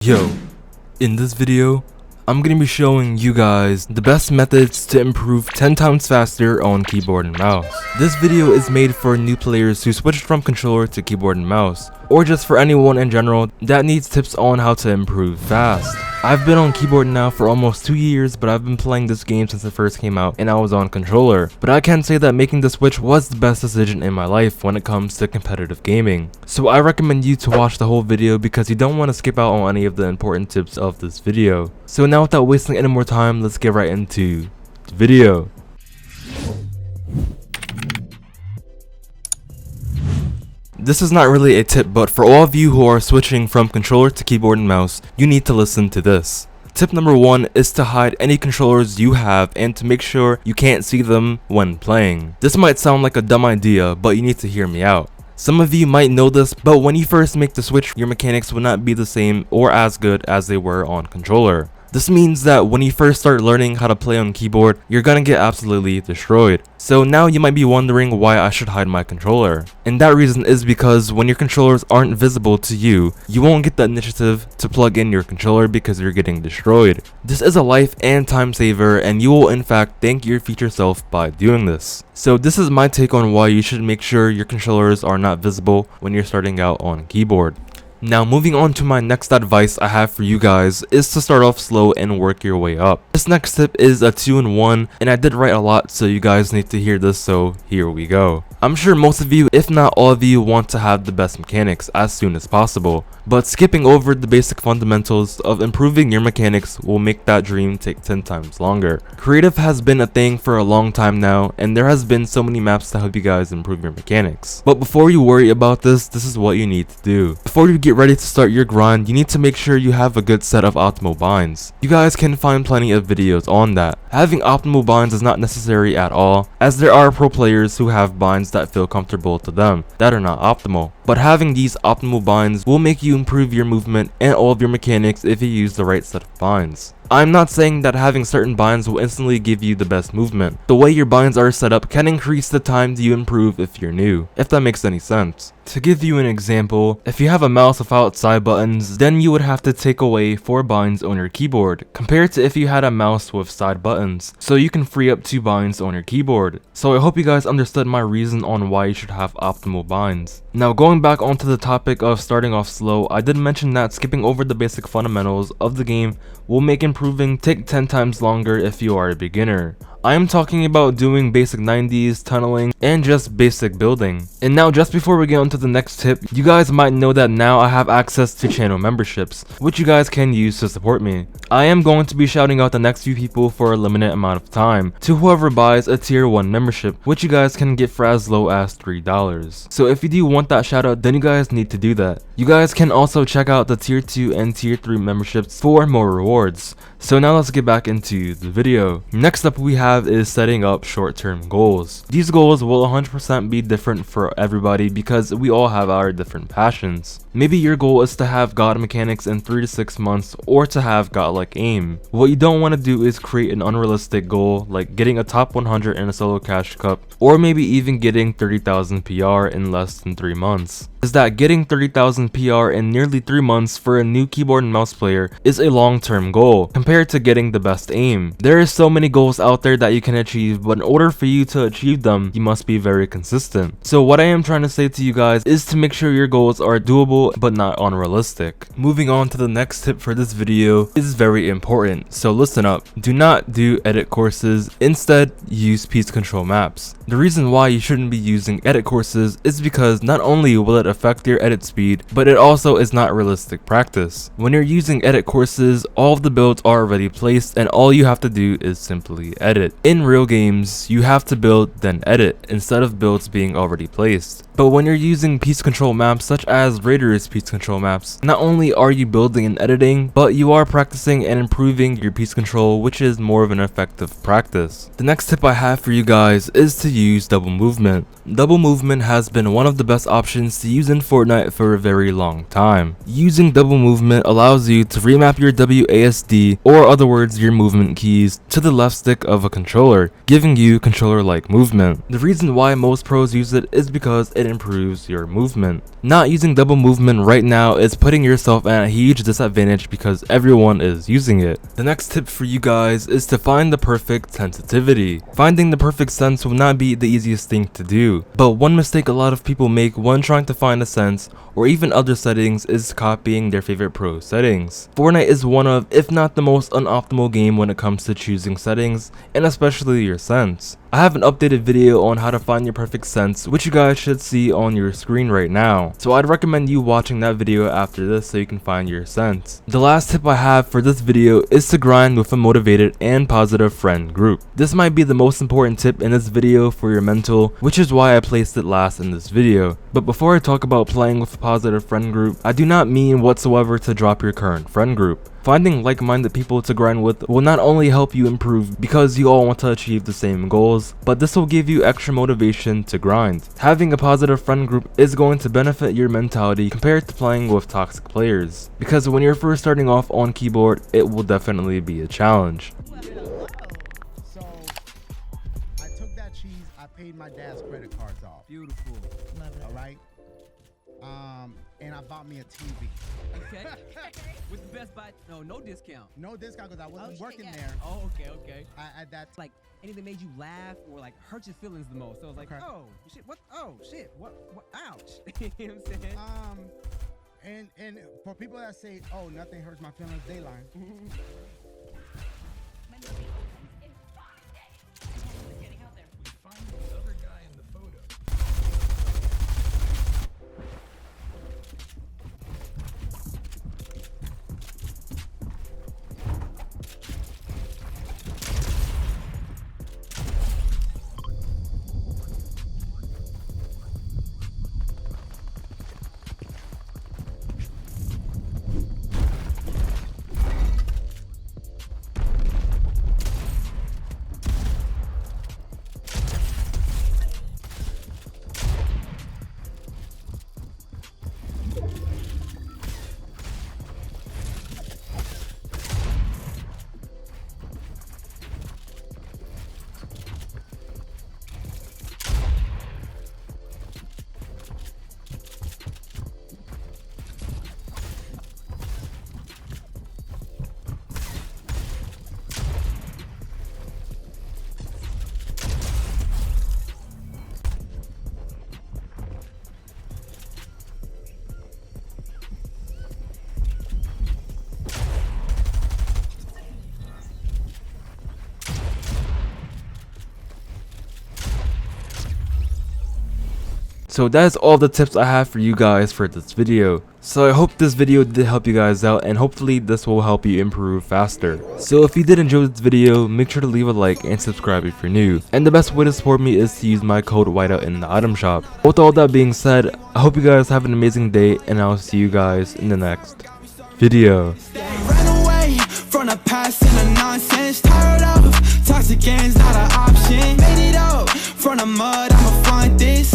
Yo, in this video, I'm gonna be showing you guys the best methods to improve 10 times faster on keyboard and mouse. This video is made for new players who switched from controller to keyboard and mouse, or just for anyone in general that needs tips on how to improve fast. I've been on keyboard now for almost 2 years, but I've been playing this game since it first came out and I was on controller. But I can say that making the switch was the best decision in my life when it comes to competitive gaming. So I recommend you to watch the whole video because you don't want to skip out on any of the important tips of this video. So now without wasting any more time, let's get right into the video. This is not really a tip, but for all of you who are switching from controller to keyboard and mouse, you need to listen to this. Tip number 1 is to hide any controllers you have and to make sure you can't see them when playing. This might sound like a dumb idea, but you need to hear me out. Some of you might know this, but when you first make the switch, your mechanics will not be the same or as good as they were on controller. This means that when you first start learning how to play on keyboard, you're gonna get absolutely destroyed. So now you might be wondering why I should hide my controller. And that reason is because when your controllers aren't visible to you, you won't get the initiative to plug in your controller because you're getting destroyed. This is a life and time saver, and you will in fact thank your future self by doing this. So this is my take on why you should make sure your controllers are not visible when you're starting out on keyboard. Now moving on to my next advice I have for you guys is to start off slow and work your way up. This next tip is a 2-in-1 and I did write a lot, so you guys need to hear this, so here we go. I'm sure most of you, if not all of you, want to have the best mechanics as soon as possible, but skipping over the basic fundamentals of improving your mechanics will make that dream take 10 times longer. Creative has been a thing for a long time now, and there has been so many maps to help you guys improve your mechanics. But before you worry about this is what you need to do. Before you get ready to start your grind, you need to make sure you have a good set of optimal binds. You guys can find plenty of videos on that. Having optimal binds is not necessary at all, as there are pro players who have binds that feel comfortable to them that are not optimal. But having these optimal binds will make you improve your movement and all of your mechanics if you use the right set of binds. I'm not saying that having certain binds will instantly give you the best movement. The way your binds are set up can increase the time you improve if you're new, if that makes any sense. To give you an example, if you have a mouse without side buttons, then you would have to take away 4 binds on your keyboard, compared to if you had a mouse with side buttons, so you can free up 2 binds on your keyboard. So I hope you guys understood my reason on why you should have optimal binds. Now going back onto the topic of starting off slow, I did mention that skipping over the basic fundamentals of the game will make improving take 10 times longer if you are a beginner. I am talking about doing basic 90s, tunneling, and just basic building. And now just before we get on to the next tip, you guys might know that now I have access to channel memberships, which you guys can use to support me. I am going to be shouting out the next few people for a limited amount of time to whoever buys a tier 1 membership, which you guys can get for as low as $3. So if you do want that shout out, then you guys need to do that. You guys can also check out the tier 2 and tier 3 memberships for more rewards. So now let's get back into the video. Next up we have is setting up short-term goals. These goals will 100% be different for everybody because we all have our different passions. Maybe your goal is to have god mechanics in 3 to 6 months or to have godlike aim. What you don't want to do is create an unrealistic goal like getting a top 100 in a solo cash cup, or maybe even getting 30,000 PR in less than 3 months. Is that getting 30,000 PR in nearly 3 months for a new keyboard and mouse player is a long-term goal compared to getting the best aim. There are so many goals out there that you can achieve, but in order for you to achieve them, you must be very consistent. So what I am trying to say to you guys is to make sure your goals are doable but not unrealistic. Moving on to the next tip for this video is very important, so listen up. Do not do edit courses, instead use piece control maps. The reason why you shouldn't be using edit courses is because not only will it affect your edit speed, but it also is not realistic practice. When you're using edit courses, all of the builds are already placed and all you have to do is simply edit. In real games, you have to build then edit instead of builds being already placed. But when you're using piece control maps such as Raider's piece control maps, not only are you building and editing, but you are practicing and improving your piece control, which is more of an effective practice. The next tip I have for you guys is to use double movement. Double movement has been one of the best options to use in Fortnite for a very long time. Using double movement allows you to remap your WASD, or other words your movement keys, to the left stick of a controller, giving you controller-like movement. The reason why most pros use it is because it improves your movement. Not using double movement right now is putting yourself at a huge disadvantage because everyone is using it. The next tip for you guys is to find the perfect sensitivity. Finding the perfect sense will not be the easiest thing to do, but one mistake a lot of people make when trying to find a sense or even other settings is copying their favorite pro settings. Fortnite is one of, if not the most unoptimal game when it comes to choosing settings, and especially your sense. I have an updated video on how to find your perfect sense, which you guys should see on your screen right now. So I'd recommend you watching that video after this so you can find your sense. The last tip I have for this video is to grind with a motivated and positive friend group. This might be the most important tip in this video for your mental, which is why I placed it last in this video. But before I talk about playing with a positive friend group, I do not mean whatsoever to drop your current friend group. Finding like-minded people to grind with will not only help you improve because you all want to achieve the same goals, but this will give you extra motivation to grind. Having a positive friend group is going to benefit your mentality compared to playing with toxic players, because when you're first starting off on keyboard, it will definitely be a challenge. So I took that cheese, I paid my dad's credit cards off. Beautiful. Love it. All right. And I bought me a TV. Okay. With the Best Buy, no discount. No discount because I wasn't working there. Oh, okay. At that Like anything made you laugh or like hurt your feelings the most. So I was like, Okay. oh shit, what? Oh shit, what? Ouch. You know what I'm saying? And for people that say, oh, nothing hurts my feelings, they lying. So that is all the tips I have for you guys for this video. So I hope this video did help you guys out, and hopefully this will help you improve faster. So if you did enjoy this video, make sure to leave a like and subscribe if you're new. And the best way to support me is to use my code Witeout in the item shop. With all that being said, I hope you guys have an amazing day, and I'll see you guys in the next video. Run away from the past and the nonsense. Tired of toxic games, not an option. Made it out from the mud, I'ma find this.